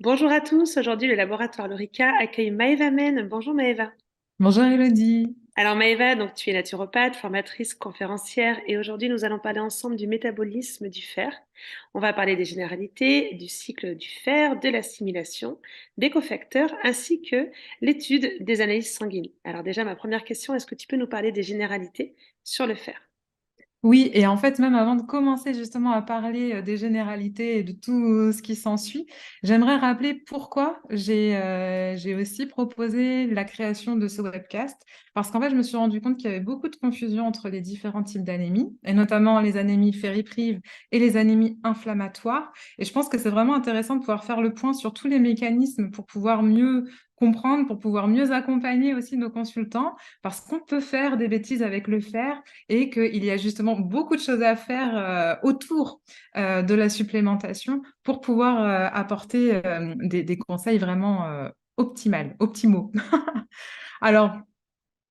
Bonjour à tous, aujourd'hui le laboratoire Lorica accueille Maëva Men. Bonjour Maëva. Bonjour Elodie. Alors Maëva, donc tu es naturopathe, formatrice, conférencière et aujourd'hui nous allons parler ensemble du métabolisme du fer. On va parler des généralités, du cycle du fer, de l'assimilation, des cofacteurs ainsi que l'étude des analyses sanguines. Alors déjà ma première question, est-ce que tu peux nous parler des généralités sur le fer? Oui, et en fait, même avant de commencer justement à parler des généralités et de tout ce qui s'ensuit, j'aimerais rappeler pourquoi j'ai aussi proposé la création de ce webcast. Parce qu'en fait, je me suis rendu compte qu'il y avait beaucoup de confusion entre les différents types d'anémie, et notamment les anémies fériprives et les anémies inflammatoires. Et je pense que c'est vraiment intéressant de pouvoir faire le point sur tous les mécanismes pour pouvoir mieux comprendre, pour pouvoir mieux accompagner aussi nos consultants, parce qu'on peut faire des bêtises avec le fer et qu'il y a justement beaucoup de choses à faire autour de la supplémentation pour pouvoir apporter des conseils vraiment optimaux. Alors,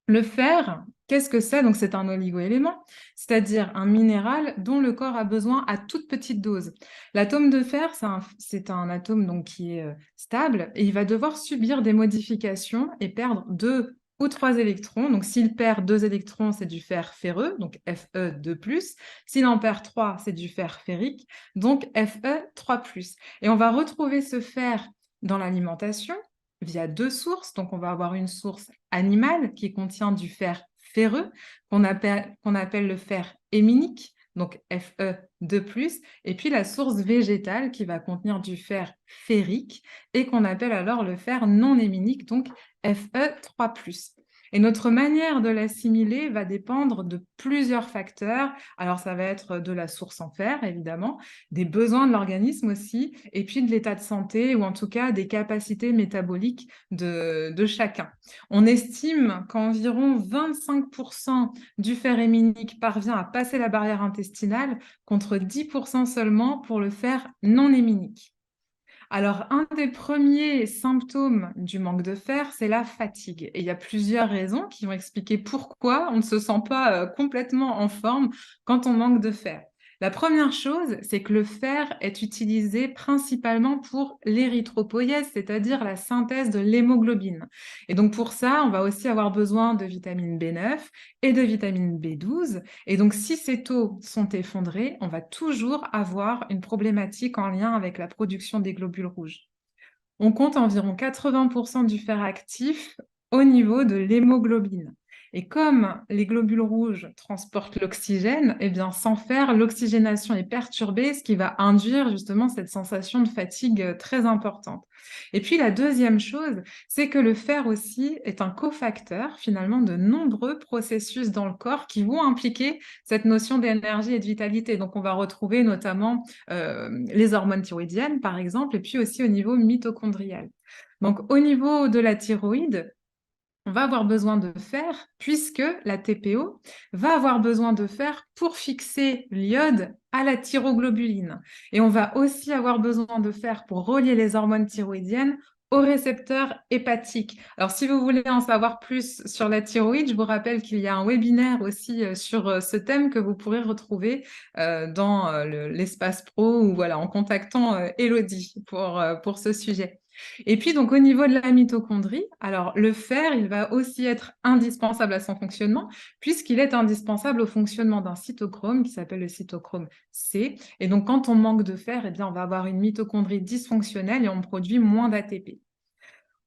le fer, qu'est-ce que c'est? Donc, c'est un oligoélément, c'est-à-dire un minéral dont le corps a besoin à toute petite dose. L'atome de fer, c'est un atome donc, qui est stable et il va devoir subir des modifications et perdre deux ou trois électrons. Donc, s'il perd deux électrons, c'est du fer ferreux, donc Fe2+. S'il en perd trois, c'est du fer ferrique, donc Fe3+. Et on va retrouver ce fer dans l'alimentation via deux sources. Donc, on va avoir une source animale qui contient du fer ferreux, qu'on appelle le fer héminique, donc Fe2+, et puis la source végétale qui va contenir du fer ferrique et qu'on appelle alors le fer non héminique, donc Fe3+. Et notre manière de l'assimiler va dépendre de plusieurs facteurs. Alors, ça va être de la source en fer, évidemment, des besoins de l'organisme aussi, et puis de l'état de santé, ou en tout cas des capacités métaboliques de chacun. On estime qu'environ 25% du fer héminique parvient à passer la barrière intestinale, contre 10% seulement pour le fer non héminique. Alors, un des premiers symptômes du manque de fer, c'est la fatigue. Et il y a plusieurs raisons qui vont expliquer pourquoi on ne se sent pas complètement en forme quand on manque de fer. La première chose, c'est que le fer est utilisé principalement pour l'érythropoïèse, c'est-à-dire la synthèse de l'hémoglobine. Et donc pour ça, on va aussi avoir besoin de vitamine B9 et de vitamine B12. Et donc si ces taux sont effondrés, on va toujours avoir une problématique en lien avec la production des globules rouges. On compte environ 80% du fer actif au niveau de l'hémoglobine. Et comme les globules rouges transportent l'oxygène, eh bien sans fer, l'oxygénation est perturbée, ce qui va induire justement cette sensation de fatigue très importante. Et puis la deuxième chose, c'est que le fer aussi est un cofacteur finalement de nombreux processus dans le corps qui vont impliquer cette notion d'énergie et de vitalité. Donc on va retrouver notamment les hormones thyroïdiennes, par exemple, et puis aussi au niveau mitochondrial. Donc, au niveau de la thyroïde, on va avoir besoin de fer puisque la TPO va avoir besoin de fer pour fixer l'iode à la thyroglobuline. Et on va aussi avoir besoin de fer pour relier les hormones thyroïdiennes aux récepteurs hépatiques. Alors, si vous voulez en savoir plus sur la thyroïde, je vous rappelle qu'il y a un webinaire aussi sur ce thème que vous pourrez retrouver dans l'espace pro ou voilà, en contactant Elodie pour ce sujet. Et puis, donc, au niveau de la mitochondrie, alors le fer, il va aussi être indispensable à son fonctionnement, puisqu'il est indispensable au fonctionnement d'un cytochrome qui s'appelle le cytochrome C. Et donc, quand on manque de fer, eh bien, on va avoir une mitochondrie dysfonctionnelle et on produit moins d'ATP.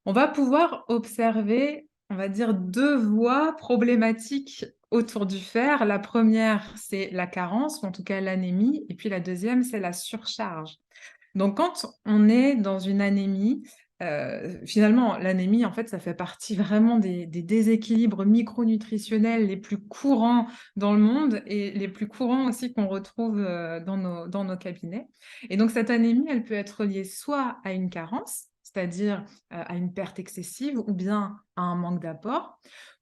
On va pouvoir observer, on va dire, deux voies problématiques autour du fer. La première, c'est la carence, ou en tout cas l'anémie, et puis la deuxième, c'est la surcharge. Donc, quand on est dans une anémie, finalement, l'anémie, en fait, ça fait partie vraiment des déséquilibres micronutritionnels les plus courants dans le monde et les plus courants aussi qu'on retrouve dans nos cabinets. Et donc, cette anémie, elle peut être liée soit à une carence, c'est-à-dire à une perte excessive, ou bien à un manque d'apport,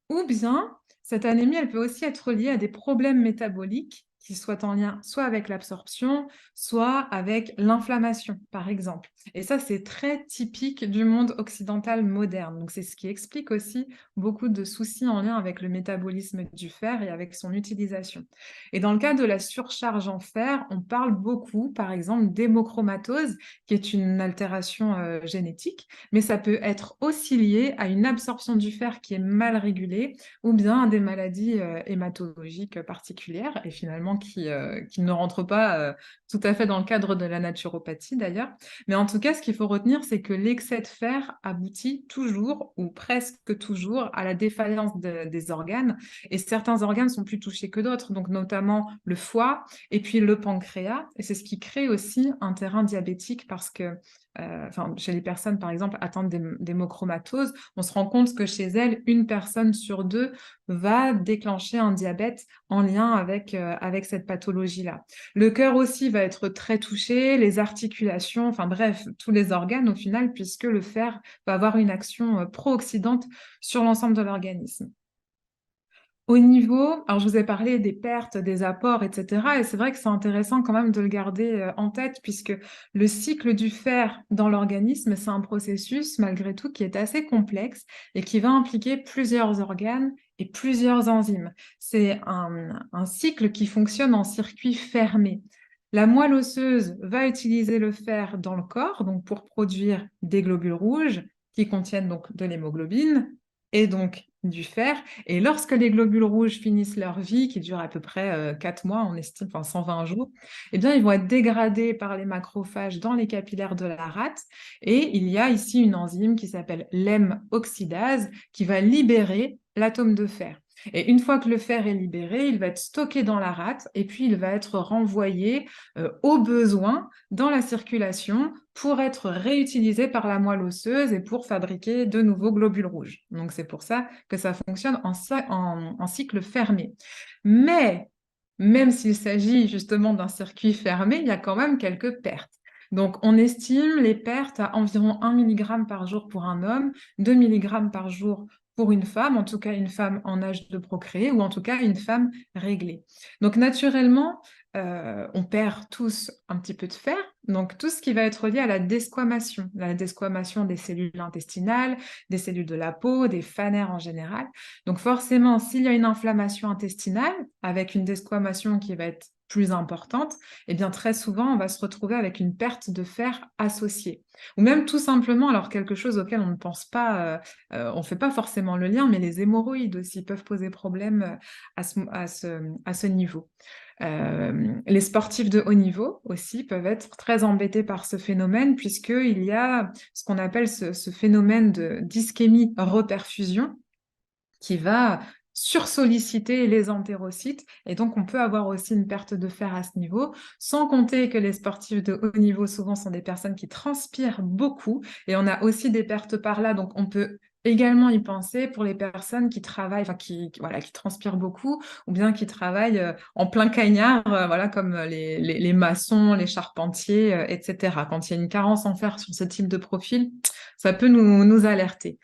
ou bien cette anémie, elle peut aussi être liée à des problèmes métaboliques qui soit en lien soit avec l'absorption, soit avec l'inflammation, par exemple. Et ça, c'est très typique du monde occidental moderne. Donc, c'est ce qui explique aussi beaucoup de soucis en lien avec le métabolisme du fer et avec son utilisation. Et dans le cas de la surcharge en fer, on parle beaucoup, par exemple, d'hémochromatose, qui est une altération génétique, mais ça peut être aussi lié à une absorption du fer qui est mal régulée ou bien à des maladies hématologiques particulières et finalement qui ne rentrent pas tout à fait dans le cadre de la naturopathie d'ailleurs. Mais en tout cas, ce qu'il faut retenir, c'est que l'excès de fer aboutit toujours ou presque toujours à la défaillance des organes et certains organes sont plus touchés que d'autres, donc notamment le foie et puis le pancréas. Et c'est ce qui crée aussi un terrain diabétique parce que chez les personnes, par exemple, atteintes d'hémochromatose, on se rend compte que chez elles, une personne sur deux va déclencher un diabète en lien avec cette pathologie-là. Le cœur aussi va être très touché, les articulations, enfin bref, tous les organes au final, puisque le fer va avoir une action pro-oxydante sur l'ensemble de l'organisme. Au niveau, alors je vous ai parlé des pertes, des apports, etc. Et c'est vrai que c'est intéressant quand même de le garder en tête, puisque le cycle du fer dans l'organisme, c'est un processus malgré tout qui est assez complexe et qui va impliquer plusieurs organes et plusieurs enzymes. C'est un cycle qui fonctionne en circuit fermé. La moelle osseuse va utiliser le fer dans le corps, donc pour produire des globules rouges qui contiennent donc de l'hémoglobine et donc du fer. Et lorsque les globules rouges finissent leur vie, qui dure à peu près 4 mois, on estime, enfin 120 jours, eh bien, ils vont être dégradés par les macrophages dans les capillaires de la rate. Et il y a ici une enzyme qui s'appelle l'hème-oxydase qui va libérer l'atome de fer. Et une fois que le fer est libéré, il va être stocké dans la rate et puis il va être renvoyé au besoin dans la circulation pour être réutilisé par la moelle osseuse et pour fabriquer de nouveaux globules rouges. Donc c'est pour ça que ça fonctionne en cycle fermé. Mais même s'il s'agit justement d'un circuit fermé, il y a quand même quelques pertes. Donc, on estime les pertes à environ 1 mg par jour pour un homme, 2 mg par jour pour une femme, en tout cas une femme en âge de procréer, ou en tout cas une femme réglée. Donc, naturellement, on perd tous un petit peu de fer, donc tout ce qui va être lié à la desquamation des cellules intestinales, des cellules de la peau, des phanères en général. Donc forcément, s'il y a une inflammation intestinale, avec une desquamation qui va être plus importante, eh bien très souvent, on va se retrouver avec une perte de fer associée. Ou même tout simplement, alors quelque chose auquel on ne pense pas, on ne fait pas forcément le lien, mais les hémorroïdes aussi peuvent poser problème à ce niveau. Les sportifs de haut niveau aussi peuvent être très embêtés par ce phénomène puisqu'il y a ce qu'on appelle ce phénomène d'ischémie reperfusion qui va sursolliciter les entérocytes et donc on peut avoir aussi une perte de fer à ce niveau, sans compter que les sportifs de haut niveau souvent sont des personnes qui transpirent beaucoup et on a aussi des pertes par là, donc on peut également y penser pour les personnes qui travaillent, enfin voilà, qui transpirent beaucoup ou bien qui travaillent en plein cagnard, voilà, comme les maçons, les charpentiers, etc. Quand il y a une carence en fer sur ce type de profil, ça peut nous alerter.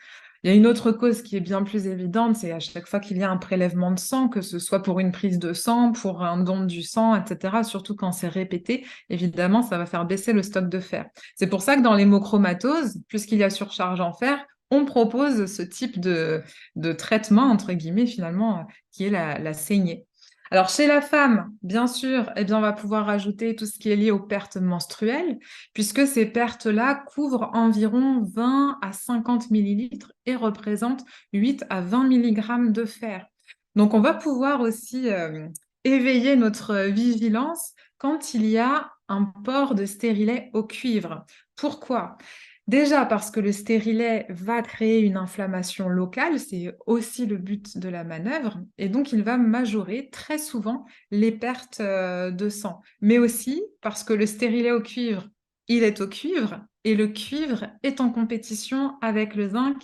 Il y a une autre cause qui est bien plus évidente, c'est à chaque fois qu'il y a un prélèvement de sang, que ce soit pour une prise de sang, pour un don du sang, etc., surtout quand c'est répété, évidemment, ça va faire baisser le stock de fer. C'est pour ça que dans l'hémochromatose, puisqu'il y a surcharge en fer, on propose ce type de traitement, entre guillemets, finalement, qui est la saignée. Alors, chez la femme, bien sûr, eh bien, on va pouvoir rajouter tout ce qui est lié aux pertes menstruelles, puisque ces pertes-là couvrent environ 20 à 50 millilitres et représentent 8 à 20 milligrammes de fer. Donc, on va pouvoir aussi éveiller notre vigilance quand il y a un port de stérilet au cuivre. Pourquoi? Déjà parce que le stérilet va créer une inflammation locale, c'est aussi le but de la manœuvre, et donc il va majorer très souvent les pertes de sang. Mais aussi parce que le stérilet au cuivre, il est au cuivre, et le cuivre est en compétition avec le zinc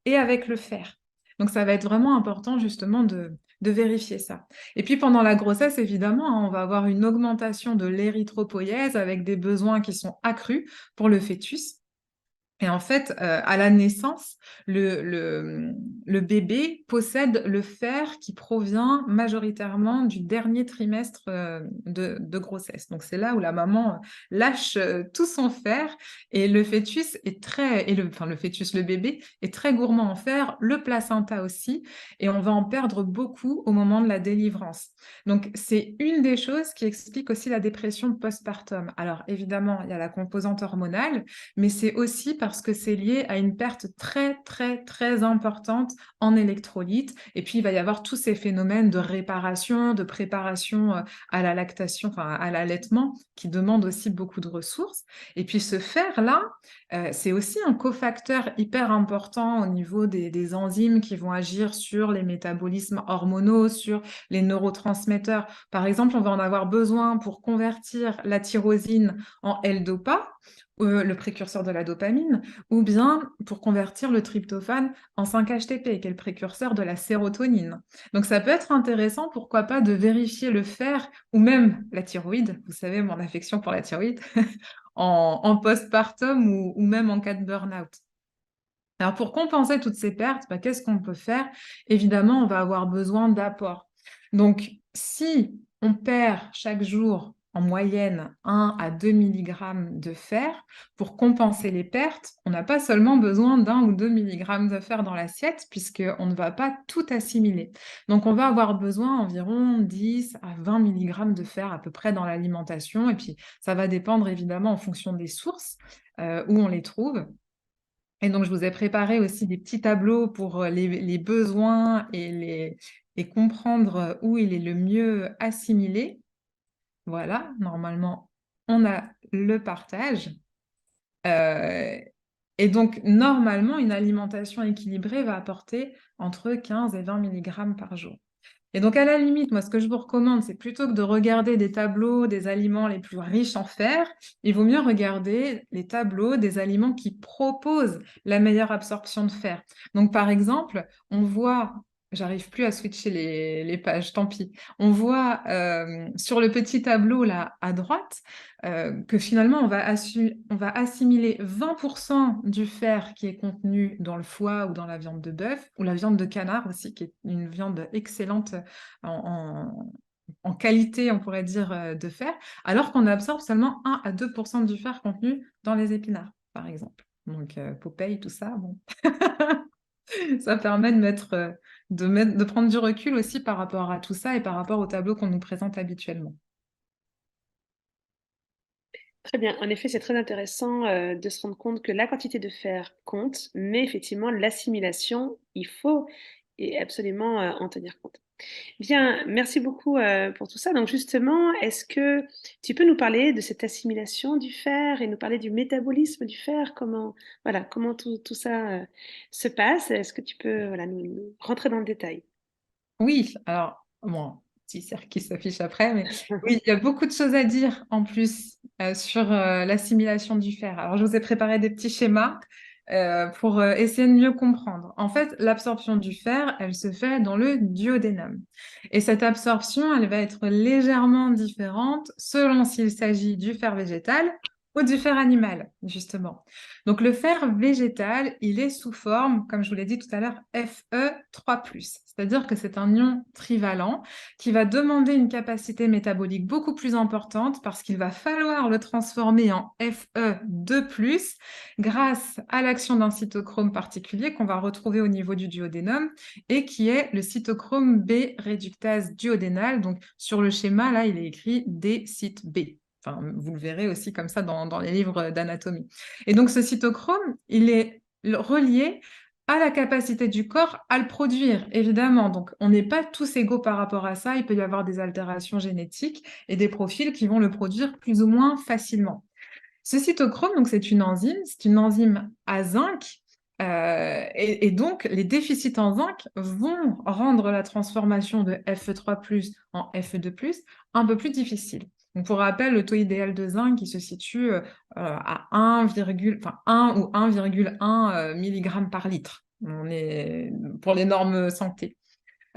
et avec le fer. Donc ça va être vraiment important justement de vérifier ça. Et puis pendant la grossesse, évidemment, hein, on va avoir une augmentation de l'érythropoïèse avec des besoins qui sont accrus pour le fœtus. Et en fait, à la naissance, le bébé possède le fer qui provient majoritairement du dernier trimestre de grossesse. Donc, c'est là où la maman lâche tout son fer et le fœtus est très, enfin, le fœtus, le bébé est très gourmand en fer, le placenta aussi, et on va en perdre beaucoup au moment de la délivrance. Donc, c'est une des choses qui explique aussi la dépression postpartum. Alors, évidemment, il y a la composante hormonale, mais c'est aussi parce que c'est lié à une perte très, très, très importante en électrolytes. Et puis, il va y avoir tous ces phénomènes de réparation, de préparation à la lactation, enfin à l'allaitement, qui demandent aussi beaucoup de ressources. Et puis, ce fer-là, c'est aussi un cofacteur hyper important au niveau des enzymes qui vont agir sur les métabolismes hormonaux, sur les neurotransmetteurs. Par exemple, on va en avoir besoin pour convertir la tyrosine en L-dopa, le précurseur de la dopamine, ou bien pour convertir le tryptophane en 5-HTP, qui est le précurseur de la sérotonine. Donc ça peut être intéressant, pourquoi pas, de vérifier le fer ou même la thyroïde, vous savez, mon affection pour la thyroïde, en postpartum ou même en cas de burn-out. Alors pour compenser toutes ces pertes, bah, qu'est-ce qu'on peut faire? Évidemment, on va avoir besoin d'apports. Donc si on perd chaque jour en moyenne 1 à 2 mg de fer, pour compenser les pertes, on n'a pas seulement besoin d'1 ou 2 mg de fer dans l'assiette, puisqu'on ne va pas tout assimiler. Donc on va avoir besoin environ 10 à 20 mg de fer à peu près dans l'alimentation, et puis ça va dépendre évidemment en fonction des sources où on les trouve. Et donc, je vous ai préparé aussi des petits tableaux pour les besoins et comprendre où il est le mieux assimilé. Voilà, normalement, on a le partage. Euh, et donc, normalement, une alimentation équilibrée va apporter entre 15 et 20 mg par jour. Et donc, à la limite, moi, ce que je vous recommande, c'est plutôt que de regarder des tableaux des aliments les plus riches en fer, il vaut mieux regarder les tableaux des aliments qui proposent la meilleure absorption de fer. Donc, par exemple, on voit, j'arrive plus à switcher les pages, tant pis. On voit sur le petit tableau là à droite que finalement, on va assimiler 20% du fer qui est contenu dans le foie ou dans la viande de bœuf, ou la viande de canard aussi, qui est une viande excellente en qualité, on pourrait dire, de fer, alors qu'on absorbe seulement 1 à 2% du fer contenu dans les épinards, par exemple. Donc, Popeye, tout ça, bon. Ça permet de prendre du recul aussi par rapport à tout ça et par rapport au tableau qu'on nous présente habituellement. Très bien. En effet, c'est très intéressant, de se rendre compte que la quantité de fer compte, mais effectivement l'assimilation, il faut et absolument, en tenir compte. Bien, merci beaucoup, pour tout ça. Donc justement, est-ce que tu peux nous parler de cette assimilation du fer et nous parler du métabolisme du fer? Comment voilà, comment tout ça, se passe? Est-ce que tu peux, voilà, nous rentrer dans le détail? Oui, alors, bon, petit cercle qui s'affiche après, mais oui, il y a beaucoup de choses à dire en plus sur l'assimilation du fer. Alors, je vous ai préparé des petits schémas pour essayer de mieux comprendre. En fait, l'absorption du fer, elle se fait dans le duodénum. Et cette absorption, elle va être légèrement différente selon s'il s'agit du fer végétal ou du fer animal, justement. Donc, le fer végétal, il est sous forme, comme je vous l'ai dit tout à l'heure, Fe3+. C'est-à-dire que c'est un ion trivalent qui va demander une capacité métabolique beaucoup plus importante parce qu'il va falloir le transformer en Fe2+, grâce à l'action d'un cytochrome particulier qu'on va retrouver au niveau du duodénum et qui est le cytochrome B réductase duodénal. Donc, sur le schéma, là, il est écrit D-cyt B. Enfin, vous le verrez aussi comme ça dans les livres d'anatomie. Et donc, ce cytochrome, il est relié à la capacité du corps à le produire, évidemment. Donc, on n'est pas tous égaux par rapport à ça. Il peut y avoir des altérations génétiques et des profils qui vont le produire plus ou moins facilement. Ce cytochrome, donc, c'est une enzyme à zinc. Et donc, les déficits en zinc vont rendre la transformation de Fe3+ en Fe2+ un peu plus difficile. Donc, pour rappel, le taux idéal de zinc qui se situe à 1, enfin, 1 ou 1,1 mg par litre. On est pour les normes santé.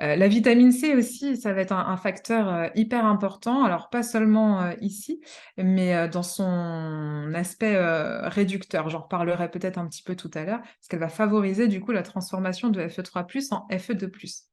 La vitamine C aussi, ça va être un facteur hyper important. Alors, pas seulement ici, mais dans son aspect réducteur. J'en reparlerai peut-être un petit peu tout à l'heure, parce qu'elle va favoriser du coup la transformation de Fe3+ en Fe2+.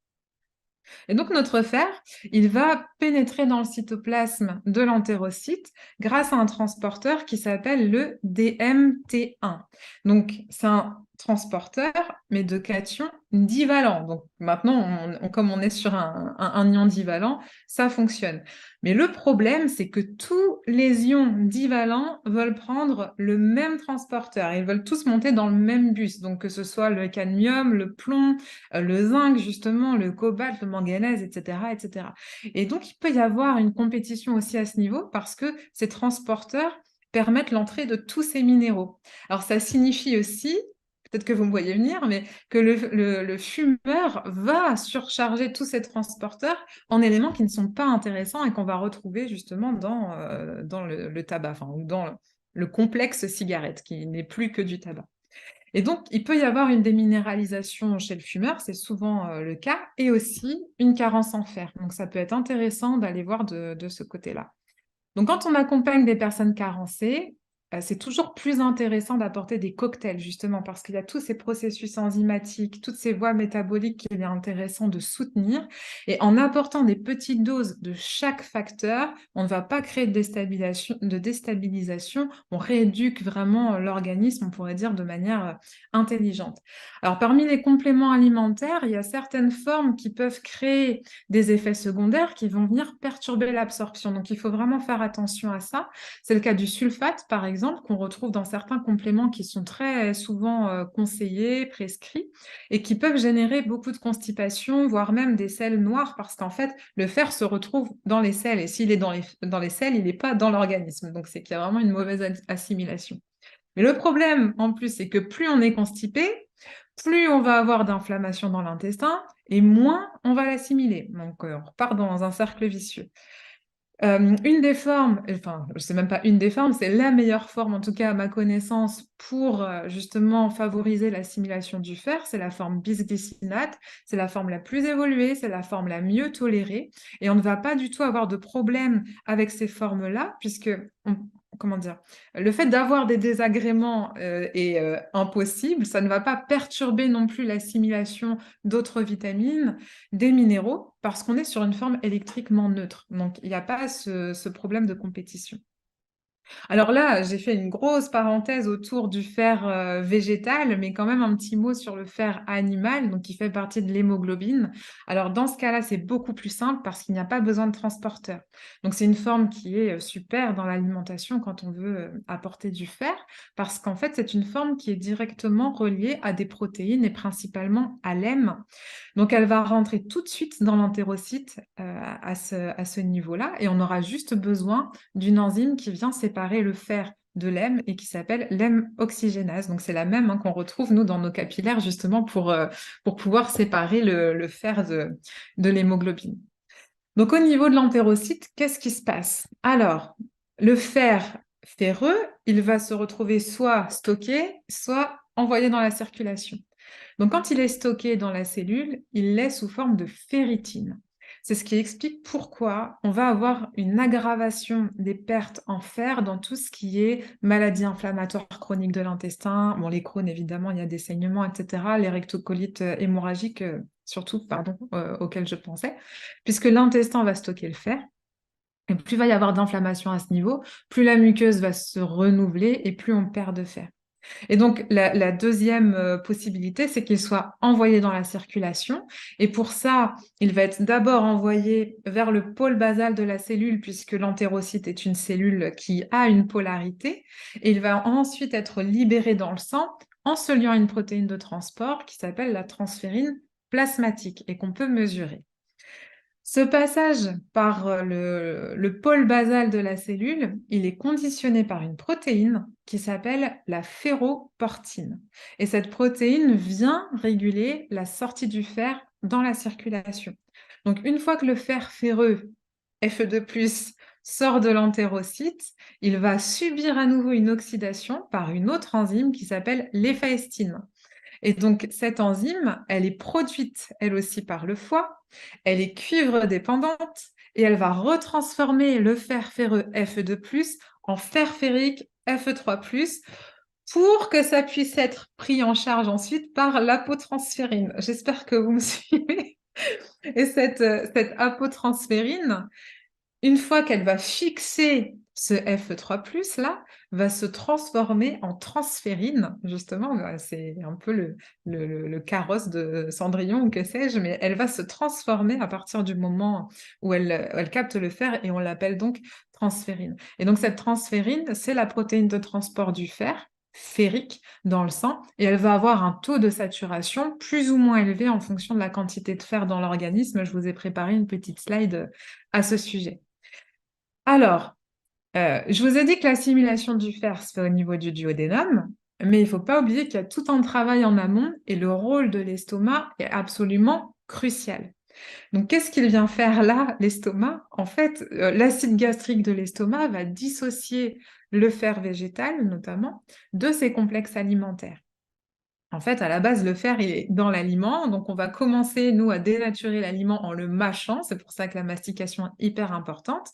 Et donc notre fer, il va pénétrer dans le cytoplasme de l'entérocyte grâce à un transporteur qui s'appelle le DMT1. Donc c'est un transporteur, mais de cations divalents. Donc maintenant, comme on est sur un ion divalent, ça fonctionne. Mais le problème, c'est que tous les ions divalents veulent prendre le même transporteur. Ils veulent tous monter dans le même bus. Donc que ce soit le cadmium, le plomb, le zinc, justement, le cobalt, le manganèse, etc., etc. Et donc, il peut y avoir une compétition aussi à ce niveau parce que ces transporteurs permettent l'entrée de tous ces minéraux. Alors, ça signifie aussi, peut-être que vous me voyez venir, mais que le fumeur va surcharger tous ces transporteurs en éléments qui ne sont pas intéressants et qu'on va retrouver justement dans le tabac, enfin, ou dans le complexe cigarette, qui n'est plus que du tabac. Et donc, il peut y avoir une déminéralisation chez le fumeur, c'est souvent le cas, et aussi une carence en fer. Donc, ça peut être intéressant d'aller voir de ce côté-là. Donc, quand on accompagne des personnes carencées, c'est toujours plus intéressant d'apporter des cocktails, justement, parce qu'il y a tous ces processus enzymatiques, toutes ces voies métaboliques qu'il est intéressant de soutenir. Et en apportant des petites doses de chaque facteur, on ne va pas créer de déstabilisation, on rééduque vraiment l'organisme, on pourrait dire, de manière intelligente. Alors, parmi les compléments alimentaires, il y a certaines formes qui peuvent créer des effets secondaires qui vont venir perturber l'absorption. Donc, il faut vraiment faire attention à ça. C'est le cas du sulfate, par exemple, qu'on retrouve dans certains compléments qui sont très souvent conseillés, prescrits, et qui peuvent générer beaucoup de constipation, voire même des selles noires, parce qu'en fait, le fer se retrouve dans les selles, et s'il est dans les selles, il n'est pas dans l'organisme. Donc, c'est qu'il y a vraiment une mauvaise assimilation. Mais le problème, en plus, c'est que plus on est constipé, plus on va avoir d'inflammation dans l'intestin et moins on va l'assimiler. Donc, on repart dans un cercle vicieux. Une des formes, enfin, je sais même pas une des formes, c'est la meilleure forme, en tout cas à ma connaissance, pour justement favoriser l'assimilation du fer, c'est la forme bisglycinate. C'est la forme la plus évoluée, c'est la forme la mieux tolérée. Et on ne va pas du tout avoir de problème avec ces formes-là, puisque, comment dire, le fait d'avoir des désagréments est impossible. Ça ne va pas perturber non plus l'assimilation d'autres vitamines, des minéraux, parce qu'on est sur une forme électriquement neutre. Donc, il n'y a pas ce problème de compétition. Alors là, j'ai fait une grosse parenthèse autour du fer végétal, mais quand même un petit mot sur le fer animal, donc qui fait partie de l'hémoglobine. Alors dans ce cas-là, c'est beaucoup plus simple parce qu'il n'y a pas besoin de transporteur. Donc c'est une forme qui est super dans l'alimentation quand on veut apporter du fer, parce qu'en fait, c'est une forme qui est directement reliée à des protéines et principalement à l'hème. Donc, elle va rentrer tout de suite dans l'entérocyte à ce niveau-là, et on aura juste besoin d'une enzyme qui vient séparer le fer de l'hème et qui s'appelle l'hème oxygénase. Donc, c'est la même qu'on retrouve, nous, dans nos capillaires, justement, pour pouvoir séparer le fer de l'hémoglobine. Donc, au niveau de l'entérocyte, qu'est-ce qui se passe? Alors, le fer ferreux, il va se retrouver soit stocké, soit envoyé dans la circulation. Donc, quand il est stocké dans la cellule, il l'est sous forme de ferritine. C'est ce qui explique pourquoi on va avoir une aggravation des pertes en fer dans tout ce qui est maladie inflammatoire chronique de l'intestin. Bon, les Crohn, évidemment, il y a des saignements, etc. Les rectocolites hémorragiques, surtout, pardon, auxquelles je pensais, puisque l'intestin va stocker le fer. Et plus il va y avoir d'inflammation à ce niveau, plus la muqueuse va se renouveler et plus on perd de fer. Et donc, la deuxième possibilité, c'est qu'il soit envoyé dans la circulation. Et pour ça, il va être d'abord envoyé vers le pôle basal de la cellule, puisque l'entérocyte est une cellule qui a une polarité. Et il va ensuite être libéré dans le sang en se liant à une protéine de transport qui s'appelle la transférine plasmatique et qu'on peut mesurer. Ce passage par le pôle basal de la cellule, il est conditionné par une protéine qui s'appelle la ferroportine. Et cette protéine vient réguler la sortie du fer dans la circulation. Donc, une fois que le fer ferreux, Fe2+, sort de l'entérocyte, il va subir à nouveau une oxydation par une autre enzyme qui s'appelle l'éphaestine. Et donc, cette enzyme, elle est produite, elle aussi, par le foie, Elle est cuivre dépendante et elle va retransformer le fer ferreux Fe2+, en fer ferrique Fe3+, pour que ça puisse être pris en charge ensuite par l'apotransférine. J'espère que vous me suivez. Et cette apotransférine, une fois qu'elle va fixer ce Fe3+, là, va se transformer en transférine, justement. C'est un peu le carrosse de Cendrillon ou que sais-je, mais elle va se transformer à partir du moment où elle capte le fer et on l'appelle donc transférine. Et donc cette transférine, c'est la protéine de transport du fer ferrique dans le sang et elle va avoir un taux de saturation plus ou moins élevé en fonction de la quantité de fer dans l'organisme. Je vous ai préparé une petite slide à ce sujet. Alors, je vous ai dit que l'assimilation du fer se fait au niveau du duodénum, mais il ne faut pas oublier qu'il y a tout un travail en amont et le rôle de l'estomac est absolument crucial. Donc, qu'est-ce qu'il vient faire là, l'estomac? En fait, l'acide gastrique de l'estomac va dissocier le fer végétal, notamment, de ses complexes alimentaires. En fait, à la base, le fer est dans l'aliment, donc on va commencer, nous, à dénaturer l'aliment en le mâchant, c'est pour ça que la mastication est hyper importante.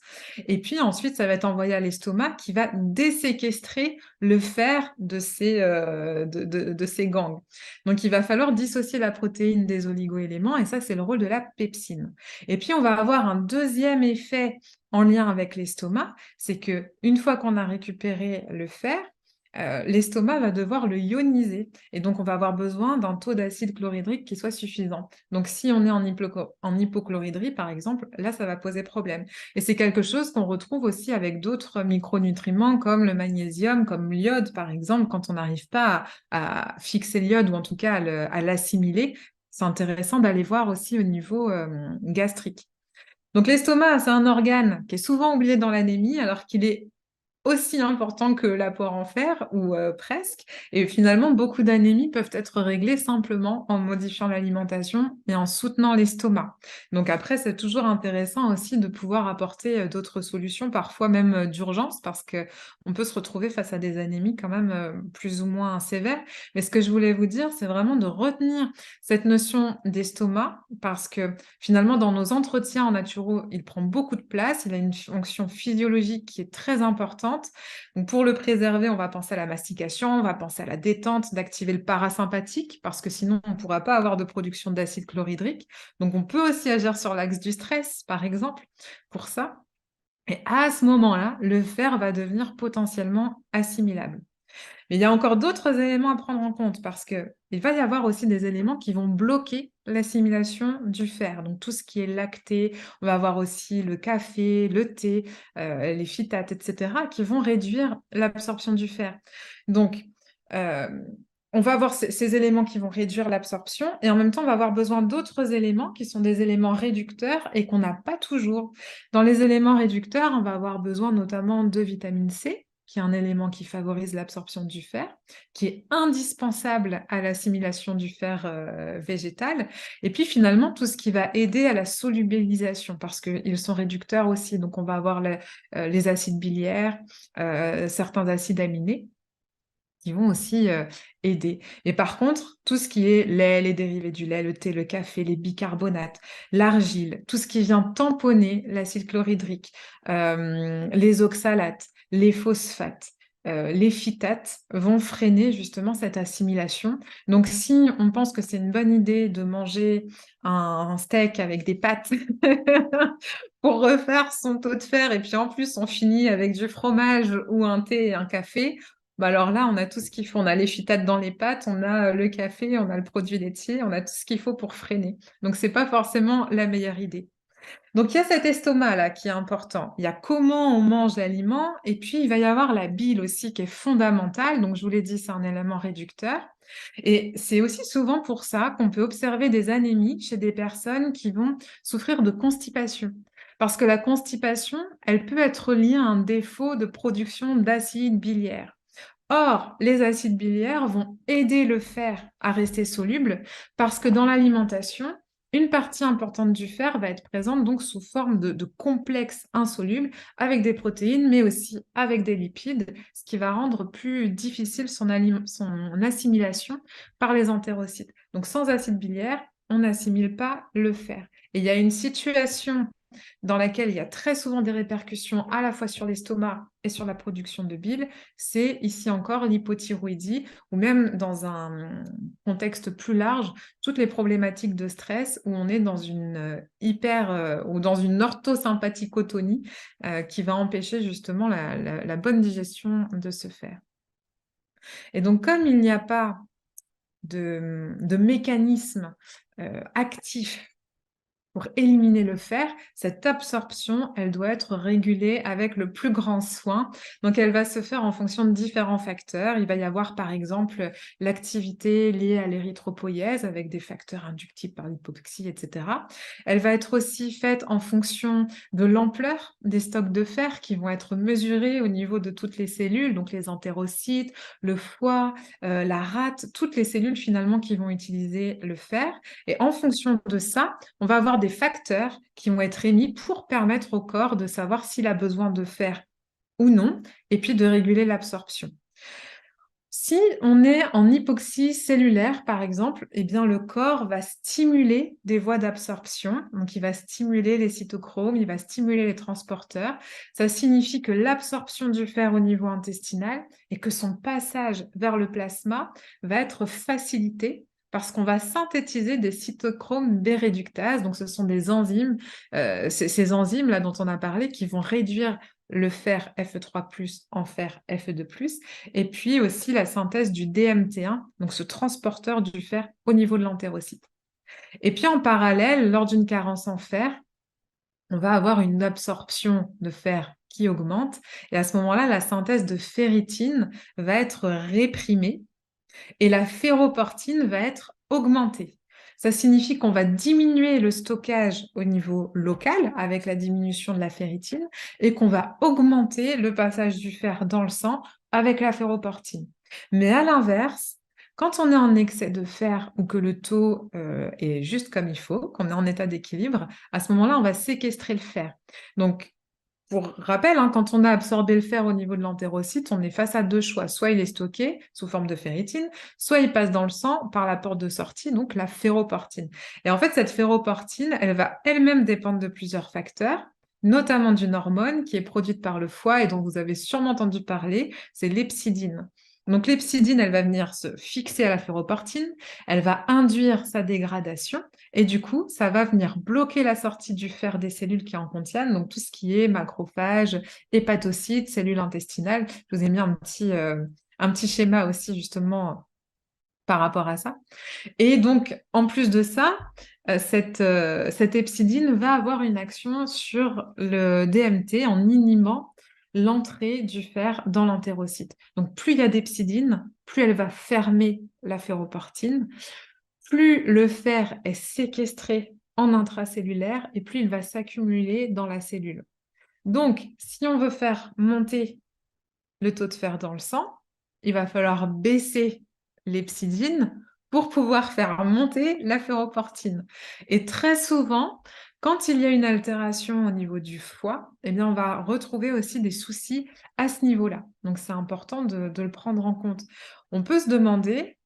Et puis ensuite, ça va être envoyé à l'estomac qui va déséquestrer le fer de ses gangs. Donc il va falloir dissocier la protéine des oligoéléments, et ça, c'est le rôle de la pepsine. Et puis on va avoir un deuxième effet en lien avec l'estomac, c'est que une fois qu'on a récupéré le fer, l'estomac va devoir le ioniser. Et donc, on va avoir besoin d'un taux d'acide chlorhydrique qui soit suffisant. Donc, si on est en hypochloridrie, par exemple, là, ça va poser problème. Et c'est quelque chose qu'on retrouve aussi avec d'autres micronutriments comme le magnésium, comme l'iode, par exemple, quand on n'arrive pas à fixer l'iode ou en tout cas à l'assimiler. C'est intéressant d'aller voir aussi au niveau gastrique. Donc, l'estomac, c'est un organe qui est souvent oublié dans l'anémie, alors qu'il est aussi important que l'apport en fer, ou presque. Et finalement, beaucoup d'anémies peuvent être réglées simplement en modifiant l'alimentation et en soutenant l'estomac. Donc après, c'est toujours intéressant aussi de pouvoir apporter d'autres solutions, parfois même d'urgence, parce que on peut se retrouver face à des anémies quand même plus ou moins sévères. Mais ce que je voulais vous dire, c'est vraiment de retenir cette notion d'estomac, parce que finalement, dans nos entretiens en naturo, il prend beaucoup de place, il a une fonction physiologique qui est très importante. Donc pour le préserver, on va penser à la mastication, on va penser à la détente, d'activer le parasympathique, parce que sinon, on ne pourra pas avoir de production d'acide chlorhydrique. Donc on peut aussi agir sur l'axe du stress, par exemple, pour ça. Et à ce moment-là, le fer va devenir potentiellement assimilable. Mais il y a encore d'autres éléments à prendre en compte parce qu'il va y avoir aussi des éléments qui vont bloquer l'assimilation du fer. Donc tout ce qui est lacté, on va avoir aussi le café, le thé, les phytates, etc., qui vont réduire l'absorption du fer. Donc, euh, on va avoir ces éléments qui vont réduire l'absorption et en même temps, on va avoir besoin d'autres éléments qui sont des éléments réducteurs et qu'on n'a pas toujours. Dans les éléments réducteurs, on va avoir besoin notamment de vitamine C, qui est un élément qui favorise l'absorption du fer, qui est indispensable à l'assimilation du fer végétal. Et puis finalement, tout ce qui va aider à la solubilisation, parce qu'ils sont réducteurs aussi. Donc on va avoir les acides biliaires, certains acides aminés qui vont aussi aider. Et par contre, tout ce qui est lait, les dérivés du lait, le thé, le café, les bicarbonates, l'argile, tout ce qui vient tamponner l'acide chlorhydrique, les oxalates, les phosphates, les phytates vont freiner justement cette assimilation. Donc si on pense que c'est une bonne idée de manger un steak avec des pâtes pour refaire son taux de fer et puis en plus on finit avec du fromage ou un thé et un café, bah alors là, on a tout ce qu'il faut. On a les phytates dans les pâtes, on a le café, on a le produit laitier, on a tout ce qu'il faut pour freiner. Donc, c'est pas forcément la meilleure idée. Donc, il y a cet estomac-là qui est important. Il y a comment on mange l'aliment et puis il va y avoir la bile aussi qui est fondamentale. Donc, je vous l'ai dit, c'est un élément réducteur. Et c'est aussi souvent pour ça qu'on peut observer des anémies chez des personnes qui vont souffrir de constipation. Parce que la constipation, elle peut être liée à un défaut de production d'acide biliaire. Or, les acides biliaires vont aider le fer à rester soluble parce que dans l'alimentation, une partie importante du fer va être présente donc sous forme de complexes insolubles avec des protéines, mais aussi avec des lipides, ce qui va rendre plus difficile son assimilation par les entérocytes. Donc, sans acide biliaire, on n'assimile pas le fer. Et il y a une situation dans laquelle il y a très souvent des répercussions à la fois sur l'estomac et sur la production de bile, c'est ici encore l'hypothyroïdie, ou même dans un contexte plus large, toutes les problématiques de stress où on est dans une ou dans une orthosympathicotonie qui va empêcher justement la bonne digestion de se faire. Et donc, comme il n'y a pas de mécanisme actif pour éliminer le fer, cette absorption, elle doit être régulée avec le plus grand soin. Donc, elle va se faire en fonction de différents facteurs. Il va y avoir, par exemple, l'activité liée à l'érythropoïèse avec des facteurs inductifs par l'hypoxie, etc. Elle va être aussi faite en fonction de l'ampleur des stocks de fer qui vont être mesurés au niveau de toutes les cellules, donc les entérocytes, le foie, la rate, toutes les cellules finalement qui vont utiliser le fer. Et en fonction de ça, on va avoir des facteurs qui vont être émis pour permettre au corps de savoir s'il a besoin de fer ou non, et puis de réguler l'absorption. Si on est en hypoxie cellulaire, par exemple, eh bien, le corps va stimuler des voies d'absorption. Donc, il va stimuler les cytochromes, il va stimuler les transporteurs. Ça signifie que l'absorption du fer au niveau intestinal et que son passage vers le plasma va être facilité parce qu'on va synthétiser des cytochromes B-réductases. Donc, ce sont des enzymes, ces enzymes-là dont on a parlé, qui vont réduire le fer Fe3+, en fer Fe2+, et puis aussi la synthèse du DMT1, donc ce transporteur du fer au niveau de l'entérocyte. Et puis en parallèle, lors d'une carence en fer, on va avoir une absorption de fer qui augmente, et à ce moment-là, la synthèse de ferritine va être réprimée, et la ferroportine va être augmentée. Ça signifie qu'on va diminuer le stockage au niveau local avec la diminution de la ferritine et qu'on va augmenter le passage du fer dans le sang avec la ferroportine. Mais à l'inverse, quand on est en excès de fer ou que le taux est juste comme il faut, qu'on est en état d'équilibre, à ce moment-là, on va séquestrer le fer. Donc, pour rappel, hein, quand on a absorbé le fer au niveau de l'entérocyte, on est face à deux choix. Soit il est stocké sous forme de ferritine, soit il passe dans le sang par la porte de sortie, donc la ferroportine. Et en fait, cette ferroportine, elle va elle-même dépendre de plusieurs facteurs, notamment d'une hormone qui est produite par le foie et dont vous avez sûrement entendu parler, c'est l'hepsidine. Donc l'hepsidine, elle va venir se fixer à la ferroportine, elle va induire sa dégradation et du coup, ça va venir bloquer la sortie du fer des cellules qui en contiennent, donc tout ce qui est macrophages, hépatocytes, cellules intestinales. Je vous ai mis un petit schéma aussi justement par rapport à ça. Et donc, en plus de ça, cette hepcidine va avoir une action sur le DMT en inhibant l'entrée du fer dans l'entérocyte. Donc, plus il y a d'hepcidine, plus elle va fermer la ferroportine, plus le fer est séquestré en intracellulaire et plus il va s'accumuler dans la cellule. Donc, si on veut faire monter le taux de fer dans le sang, il va falloir baisser l'hepcidine pour pouvoir faire monter la ferroportine. Et très souvent, quand il y a une altération au niveau du foie, eh bien, on va retrouver aussi des soucis à ce niveau-là. Donc, c'est important de le prendre en compte. On peut se demander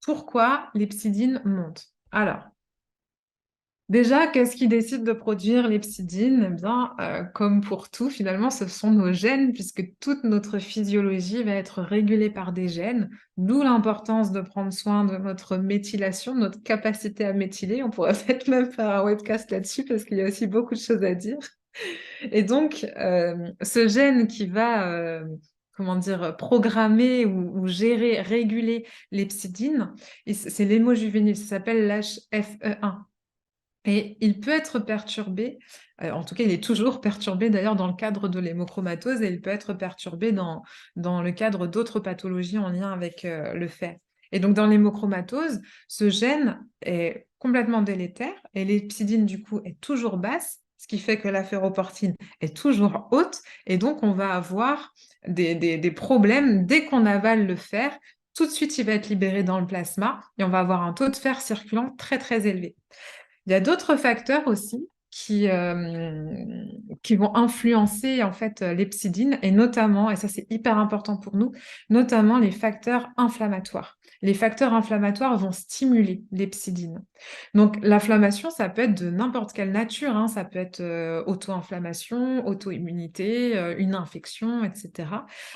pourquoi l'hepcidine monte. Alors, déjà, qu'est-ce qui décide de produire l'hepcidine? Eh bien, comme pour tout, finalement, ce sont nos gènes, puisque toute notre physiologie va être régulée par des gènes, d'où l'importance de prendre soin de notre méthylation, notre capacité à méthyler. On pourrait peut-être même faire un webcast là-dessus, parce qu'il y a aussi beaucoup de choses à dire. Et donc, ce gène qui va, comment dire, programmer ou gérer, réguler l'hepcidine, c'est l'hémojuvénile, ça s'appelle l'HFE1. Et il peut être perturbé, en tout cas il est toujours perturbé d'ailleurs dans le cadre de l'hémochromatose et il peut être perturbé dans le cadre d'autres pathologies en lien avec le fer. Et donc dans l'hémochromatose, ce gène est complètement délétère et l'hepcidine du coup est toujours basse, ce qui fait que la ferroportine est toujours haute et donc on va avoir des problèmes dès qu'on avale le fer. Tout de suite, il va être libéré dans le plasma et on va avoir un taux de fer circulant très très élevé. Il y a d'autres facteurs aussi qui vont influencer en fait l'hepsidine et notamment, et ça c'est hyper important pour nous, notamment les facteurs inflammatoires. Les facteurs inflammatoires vont stimuler l'hepsidine. Donc l'inflammation, ça peut être de n'importe quelle nature, hein. Ça peut être auto-inflammation, auto-immunité, une infection, etc.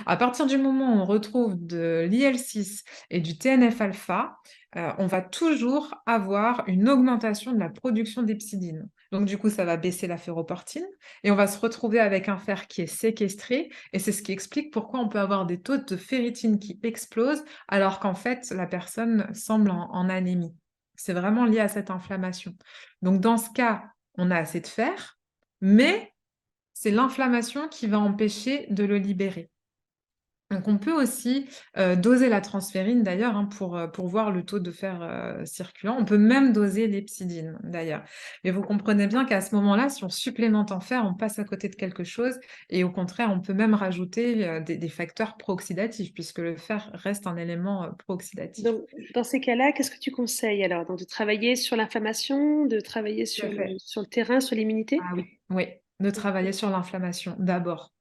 À partir du moment où on retrouve de l'IL-6 et du TNF-alpha, on va toujours avoir une augmentation de la production d'hepsidine. Donc, du coup, ça va baisser la ferroportine et on va se retrouver avec un fer qui est séquestré. Et c'est ce qui explique pourquoi on peut avoir des taux de ferritine qui explosent alors qu'en fait, la personne semble en anémie. C'est vraiment lié à cette inflammation. Donc, dans ce cas, on a assez de fer, mais c'est l'inflammation qui va empêcher de le libérer. Donc, on peut aussi doser la transférine d'ailleurs hein, pour voir le taux de fer circulant. On peut même doser l'hepsidine d'ailleurs. Mais vous comprenez bien qu'à ce moment-là, si on supplémente en fer, on passe à côté de quelque chose et au contraire, on peut même rajouter des facteurs pro-oxydatifs puisque le fer reste un élément pro-oxydatif. Donc, dans ces cas-là, qu'est-ce que tu conseilles alors? Donc, de travailler sur l'inflammation, de travailler Tout à fait. sur le terrain, sur l'immunité? Ah oui, oui, de travailler sur l'inflammation d'abord.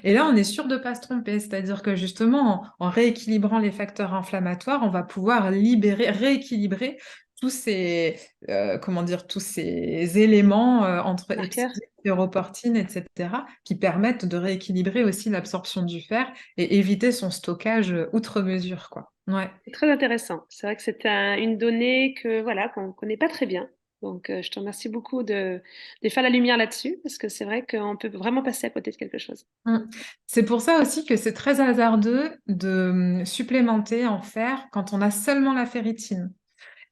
Et là, on est sûr de ne pas se tromper, c'est-à-dire que justement, en rééquilibrant les facteurs inflammatoires, on va pouvoir rééquilibrer tous ces, comment dire, tous ces éléments entre Marqueur? hepcidine, ferroportine, etc., qui permettent de rééquilibrer aussi l'absorption du fer et éviter son stockage outre mesure, quoi. Ouais. C'est très intéressant. C'est vrai que c'est une donnée que voilà qu'on ne connaît pas très bien. Donc, je te remercie beaucoup de faire la lumière là-dessus parce que c'est vrai qu'on peut vraiment passer à côté de quelque chose. Mm. C'est pour ça aussi que c'est très hasardeux de supplémenter en fer quand on a seulement la ferritine.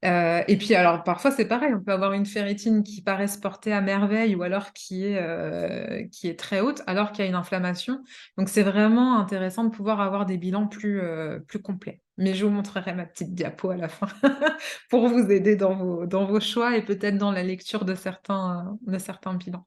Et puis alors parfois c'est pareil, on peut avoir une ferritine qui paraît se porter à merveille ou alors qui est très haute alors qu'il y a une inflammation. Donc c'est vraiment intéressant de pouvoir avoir des bilans plus complets. Mais je vous montrerai ma petite diapo à la fin pour vous aider dans vos choix et peut-être dans la lecture de certains bilans.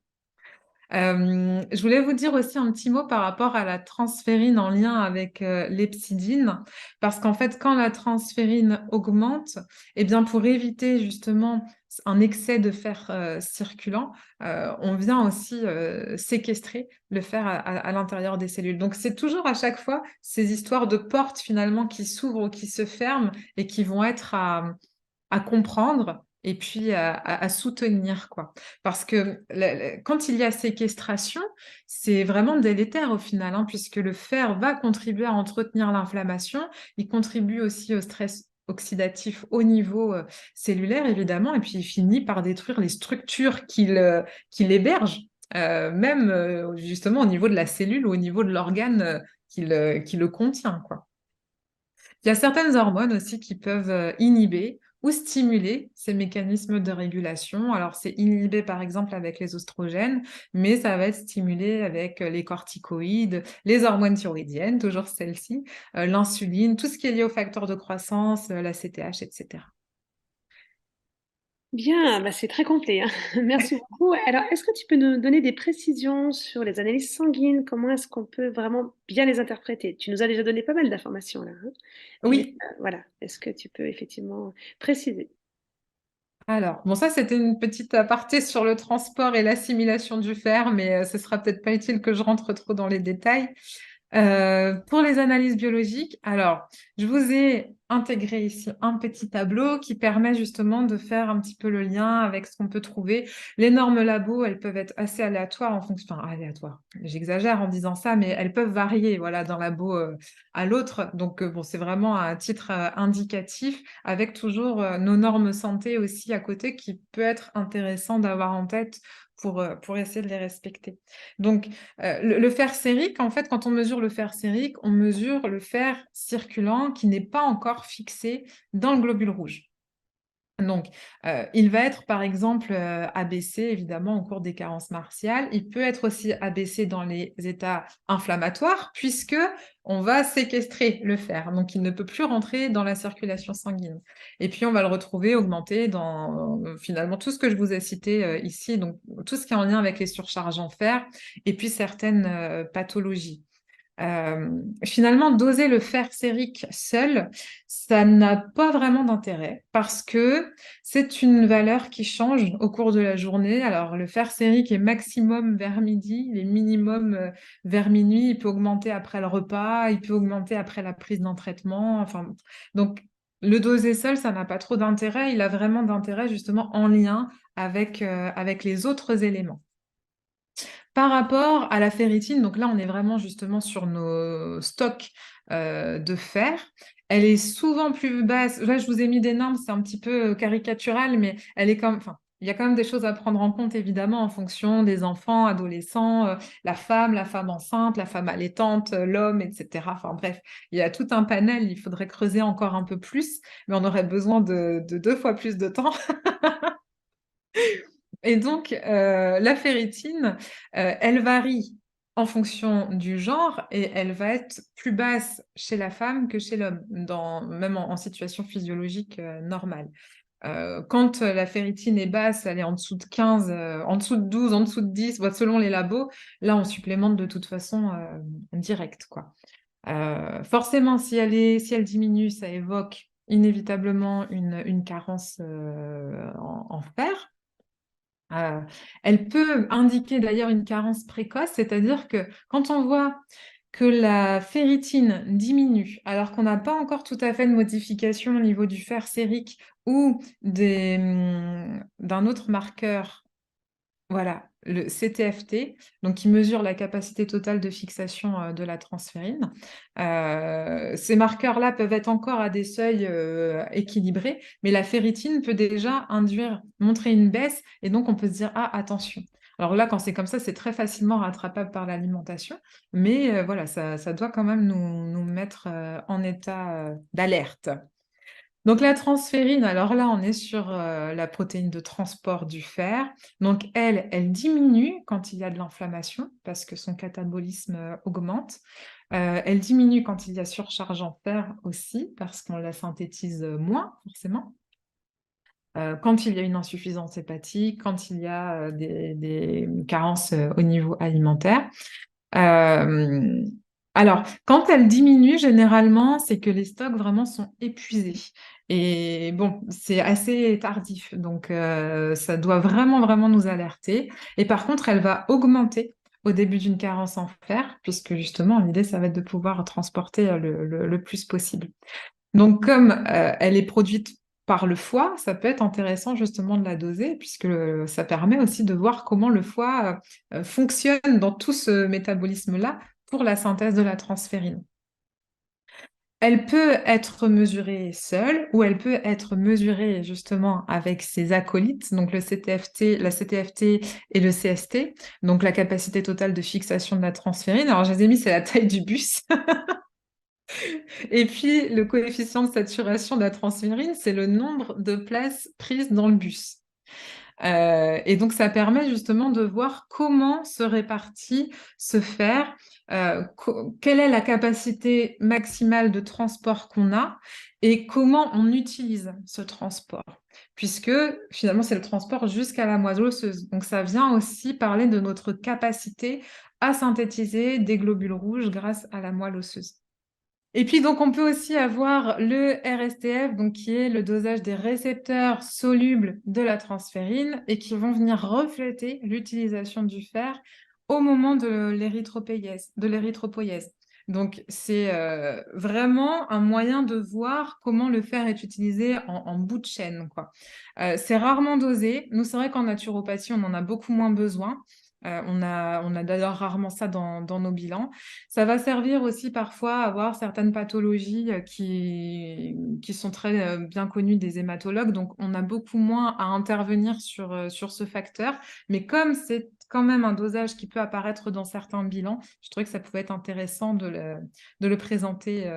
Je voulais vous dire aussi un petit mot par rapport à la transférine en lien avec l'hepsidine, parce qu'en fait, quand la transférine augmente, eh bien, pour éviter justement un excès de fer circulant, on vient aussi séquestrer le fer à l'intérieur des cellules. Donc, c'est toujours à chaque fois ces histoires de portes finalement qui s'ouvrent ou qui se ferment et qui vont être à comprendre et puis à soutenir, quoi. Parce que quand il y a séquestration, c'est vraiment délétère au final, hein, puisque le fer va contribuer à entretenir l'inflammation, il contribue aussi au stress oxydatif au niveau cellulaire, évidemment, et puis il finit par détruire les structures qu'il héberge, même justement au niveau de la cellule ou au niveau de l'organe qui le contient, quoi. Il y a certaines hormones aussi qui peuvent inhiber ou stimuler ces mécanismes de régulation. Alors, c'est inhibé par exemple avec les oestrogènes, mais ça va être stimulé avec les corticoïdes, les hormones thyroïdiennes, toujours celles-ci, l'insuline, tout ce qui est lié aux facteurs de croissance, la CTH, etc. Bien, bah c'est très complet, hein. Merci beaucoup. Alors, est-ce que tu peux nous donner des précisions sur les analyses sanguines? Comment est-ce qu'on peut vraiment bien les interpréter? Tu nous as déjà donné pas mal d'informations là, hein. Mais Oui, voilà, est-ce que tu peux effectivement préciser? alors, bon, ça, c'était une petite aparté sur le transport et l'assimilation du fer, mais ce sera peut-être pas utile que je rentre trop dans les détails. Pour les analyses biologiques, alors, je vous ai intégré ici un petit tableau qui permet justement de faire un petit peu le lien avec ce qu'on peut trouver. Les normes labo, elles peuvent être assez aléatoires en fonction, enfin aléatoires, j'exagère en disant ça, mais elles peuvent varier, voilà, d'un labo à l'autre. Donc, bon, c'est vraiment un titre indicatif avec toujours nos normes santé aussi à côté qui peut être intéressant d'avoir en tête pour essayer de les respecter. Donc, le fer sérique, en fait, quand on mesure le fer sérique, on mesure le fer circulant qui n'est pas encore fixé dans le globule rouge. Donc, il va être par exemple abaissé évidemment au cours des carences martiales. Il peut être aussi abaissé dans les états inflammatoires puisque on va séquestrer le fer. Donc, il ne peut plus rentrer dans la circulation sanguine. Et puis, on va le retrouver augmenté dans finalement tout ce que je vous ai cité ici, donc tout ce qui est en lien avec les surcharges en fer et puis certaines pathologies. Finalement, doser le fer sérique seul, ça n'a pas vraiment d'intérêt parce que c'est une valeur qui change au cours de la journée. Alors, le fer sérique est maximum vers midi, il est minimum vers minuit. Il peut augmenter après le repas, il peut augmenter après la prise d'un traitement. Enfin, donc, le doser seul, ça n'a pas trop d'intérêt. Il a vraiment d'intérêt justement en lien avec les autres éléments. Par rapport à la ferritine, donc là, on est vraiment justement sur nos stocks de fer. Elle est souvent plus basse. Là, je vous ai mis des normes, c'est un petit peu caricatural, mais elle est comme, enfin, il y a quand même des choses à prendre en compte, évidemment, en fonction des enfants, adolescents, la femme enceinte, la femme allaitante, l'homme, etc. Enfin bref, il y a tout un panel, il faudrait creuser encore un peu plus, mais on aurait besoin de 2 fois plus de temps. Et donc, la ferritine, elle varie en fonction du genre et elle va être plus basse chez la femme que chez l'homme, même en situation physiologique normale. Quand la ferritine est basse, elle est en dessous de 15, en dessous de 12, en dessous de 10, bon, selon les labos, là, on supplémente de toute façon direct, quoi. Forcément, si elle diminue, ça évoque inévitablement une carence en fer. Euh, Elle peut indiquer d'ailleurs une carence précoce, c'est-à-dire que quand on voit que la ferritine diminue, alors qu'on n'a pas encore tout à fait de modification au niveau du fer sérique ou d'un autre marqueur, voilà, le CTFT, donc qui mesure la capacité totale de fixation de la transférine. Ces marqueurs-là peuvent être encore à des seuils équilibrés, mais la ferritine peut déjà montrer une baisse, et donc on peut se dire, ah, attention. Alors là, quand c'est comme ça, c'est très facilement rattrapable par l'alimentation, mais voilà, ça doit quand même nous mettre en état d'alerte. Donc la transférine, alors là, on est sur la protéine de transport du fer. Donc elle diminue quand il y a de l'inflammation parce que son catabolisme augmente. Elle diminue quand il y a surcharge en fer aussi parce qu'on la synthétise moins forcément. Quand il y a une insuffisance hépatique, quand il y a des carences au niveau alimentaire. Euh, alors, quand elle diminue, généralement, c'est que les stocks vraiment sont épuisés. Et bon, c'est assez tardif, donc ça doit vraiment, vraiment nous alerter. Et par contre, elle va augmenter au début d'une carence en fer, puisque justement, l'idée, ça va être de pouvoir transporter le plus possible. Donc, comme elle est produite par le foie, ça peut être intéressant justement de la doser, puisque ça permet aussi de voir comment le foie fonctionne dans tout ce métabolisme-là pour la synthèse de la transférine. Elle peut être mesurée seule ou elle peut être mesurée justement avec ses acolytes, donc le CTFT, la CTFT et le CST, donc la capacité totale de fixation de la transférine. Alors, je les ai mis, c'est la taille du bus. Et puis, le coefficient de saturation de la transférine, c'est le nombre de places prises dans le bus. Et donc, ça permet justement de voir comment se répartit ce fer, quelle est la capacité maximale de transport qu'on a et comment on utilise ce transport. Puisque finalement, c'est le transport jusqu'à la moelle osseuse. Donc, ça vient aussi parler de notre capacité à synthétiser des globules rouges grâce à la moelle osseuse. Et puis, donc, on peut aussi avoir le RSTF, donc, qui est le dosage des récepteurs solubles de la transférine et qui vont venir refléter l'utilisation du fer au moment de l'érythropoïèse. Donc, c'est vraiment un moyen de voir comment le fer est utilisé en bout de chaîne, quoi. C'est rarement dosé. Nous, c'est vrai qu'en naturopathie, on en a beaucoup moins besoin. On a d'ailleurs rarement ça dans nos bilans. Ça va servir aussi parfois à voir certaines pathologies qui sont très bien connues des hématologues. Donc, on a beaucoup moins à intervenir sur ce facteur. Mais comme c'est quand même un dosage qui peut apparaître dans certains bilans, je trouvais que ça pouvait être intéressant de le présenter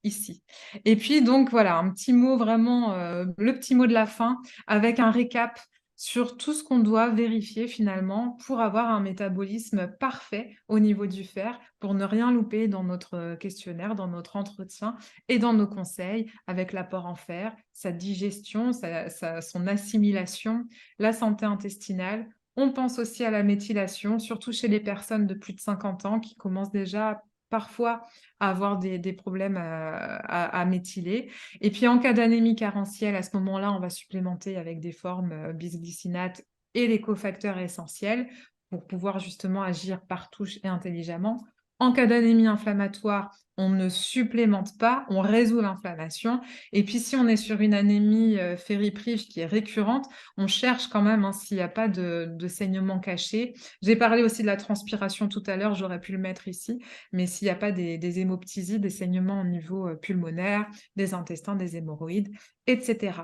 ici. Et puis, donc, voilà, un petit mot vraiment, le petit mot de la fin, avec un récap sur tout ce qu'on doit vérifier finalement pour avoir un métabolisme parfait au niveau du fer, pour ne rien louper dans notre questionnaire, dans notre entretien et dans nos conseils avec l'apport en fer, sa digestion, son assimilation, la santé intestinale. On pense aussi à la méthylation, surtout chez les personnes de plus de 50 ans qui commencent déjà parfois à avoir des problèmes à méthyler. Et puis en cas d'anémie carentielle, à ce moment-là, on va supplémenter avec des formes bisglycinate et les cofacteurs essentiels pour pouvoir justement agir par touche et intelligemment. En cas d'anémie inflammatoire, on ne supplémente pas, on résout l'inflammation. Et puis si on est sur une anémie fériprive qui est récurrente, on cherche quand même hein, s'il n'y a pas de saignement caché. J'ai parlé aussi de la transpiration tout à l'heure, j'aurais pu le mettre ici, mais s'il n'y a pas des hémoptysies, des saignements au niveau pulmonaire, des intestins, des hémorroïdes, etc.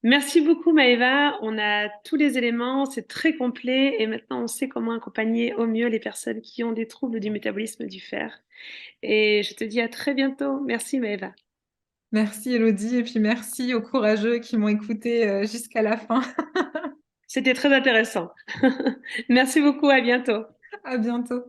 Merci beaucoup Maëva, on a tous les éléments, c'est très complet et maintenant on sait comment accompagner au mieux les personnes qui ont des troubles du métabolisme du fer. Et je te dis à très bientôt. Merci Maëva. Merci Elodie, et puis merci aux courageux qui m'ont écouté jusqu'à la fin. C'était très intéressant. Merci beaucoup, à bientôt. À bientôt.